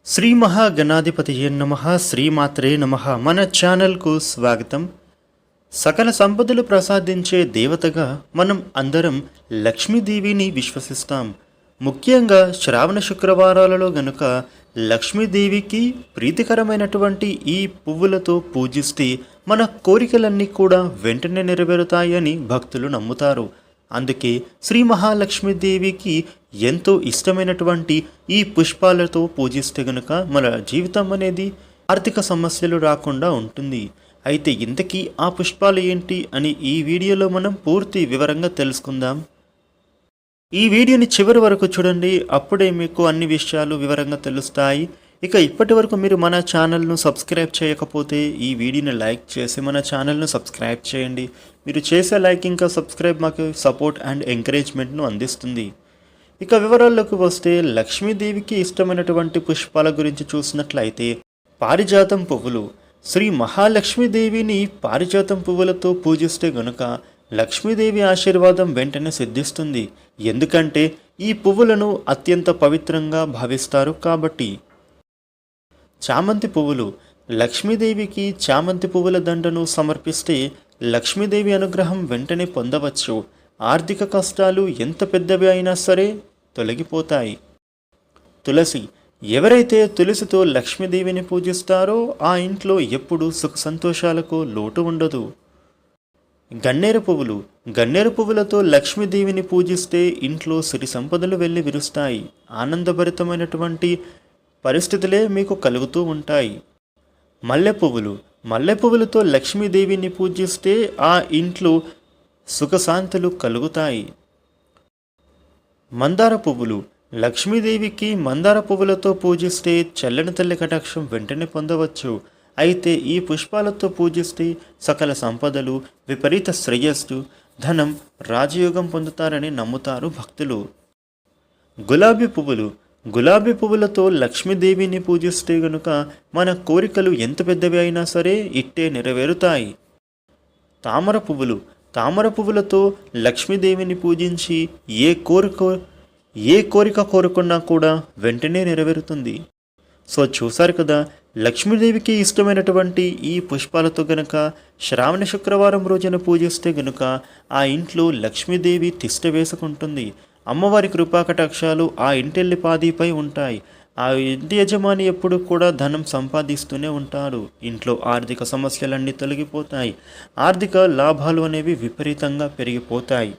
శ్రీ మహాగణాధిపతియే నమః శ్రీమాత్రే నమః. మన ఛానల్కు స్వాగతం. సకల సంపదలు ప్రసాదించే దేవతగా మనం అందరం లక్ష్మీదేవిని విశ్వసిస్తాం. ముఖ్యంగా శ్రావణ శుక్రవారాలలో గనుక లక్ష్మీదేవికి ప్రీతికరమైనటువంటి ఈ పువ్వులతో పూజిస్తే మన కోరికలన్నీ కూడా వెంటనే నెరవేరుతాయని భక్తులు నమ్ముతారు. అందుకే శ్రీ మహాలక్ష్మీదేవికి ఎంతో ఇష్టమైనటువంటి ఈ పుష్పాలతో పూజిస్తే గనుక మన జీవితం అనేది ఆర్థిక సమస్యలు రాకుండా ఉంటుంది. అయితే ఇంతకీ ఆ పుష్పాలు ఏంటి అని ఈ వీడియోలో మనం పూర్తి వివరంగా తెలుసుకుందాం. ఈ వీడియోని చివరి వరకు చూడండి, అప్పుడే మీకు అన్ని విషయాలు వివరంగా తెలుస్తాయి. ఇక ఇప్పటి వరకు మీరు మన ఛానల్ను సబ్స్క్రైబ్ చేయకపోతే ఈ వీడియోని లైక్ చేసి మన ఛానల్ను సబ్స్క్రైబ్ చేయండి. మీరు చేసే లైక్ ఇంకా సబ్స్క్రైబ్ మాకు సపోర్ట్ అండ్ ఎంకరేజ్మెంట్ను అందిస్తుంది. ఇక వివరాల్లోకి వస్తే లక్ష్మీదేవికి ఇష్టమైనటువంటి పుష్పాల గురించి చూసినట్లయితే పారిజాతం పువ్వులు. శ్రీ మహాలక్ష్మీదేవిని పారిజాతం పువ్వులతో పూజిస్తే గనుక లక్ష్మీదేవి ఆశీర్వాదం వెంటనే సిద్ధిస్తుంది. ఎందుకంటే ఈ పువ్వులను అత్యంత పవిత్రంగా భావిస్తారు కాబట్టి. చామంతి పువ్వులు. లక్ష్మీదేవికి చామంతి పువ్వుల దండను సమర్పిస్తే లక్ష్మీదేవి అనుగ్రహం వెంటనే పొందవచ్చు. ఆర్థిక కష్టాలు ఎంత పెద్దవి అయినా సరే తొలగిపోతాయి. తులసి. ఎవరైతే తులసితో లక్ష్మీదేవిని పూజిస్తారో ఆ ఇంట్లో ఎప్పుడూ సుఖ సంతోషాలకు లోటు ఉండదు. గన్నేరు పువ్వులు. గన్నేరు పువ్వులతో లక్ష్మీదేవిని పూజిస్తే ఇంట్లో సిరి సంపదలు వెళ్ళి విరుస్తాయి. ఆనందభరితమైనటువంటి పరిస్థితులే మీకు కలుగుతూ ఉంటాయి. మల్లె పువ్వులు. మల్లె పువ్వులతో లక్ష్మీదేవిని పూజిస్తే ఆ ఇంట్లో సుఖశాంతులు కలుగుతాయి. మందార పువ్వులు. లక్ష్మీదేవికి మందార పువ్వులతో పూజిస్తే చల్లని తల్లి కటాక్షం వెంటనే పొందవచ్చు. అయితే ఈ పుష్పాలతో పూజిస్తే సకల సంపదలు, విపరీత శ్రేయస్సు, ధనం, రాజయోగం పొందుతారని నమ్ముతారు భక్తులు. గులాబీ పువ్వులు. గులాబీ పువ్వులతో లక్ష్మీదేవిని పూజిస్తే గనుక మన కోరికలు ఎంత పెద్దవి అయినా సరే ఇట్టే నెరవేరుతాయి. తామర పువ్వులు. తామర పువ్వులతో లక్ష్మీదేవిని పూజించి ఏ కోరిక కోరుకున్నా కూడా వెంటనే నెరవేరుతుంది. సో చూసారు కదా, లక్ష్మీదేవికి ఇష్టమైనటువంటి ఈ పుష్పాలతో గనక శ్రావణ శుక్రవారం రోజున పూజిస్తే గనుక ఆ ఇంట్లో లక్ష్మీదేవి తిష్ట వేసుకుంటుంది. అమ్మవారి కృపాకటాక్షాలు ఆ ఇంటెల్లి పాదిపై ఉంటాయి. ఆ ఇంటి యజమాని ఎప్పుడు కూడా ధనం సంపాదిస్తూనే ఉంటాడు. ఇంట్లో ఆర్థిక సమస్యలన్నీ తొలగిపోతాయి. ఆర్థిక లాభాలు అనేవి విపరీతంగా పెరిగిపోతాయి.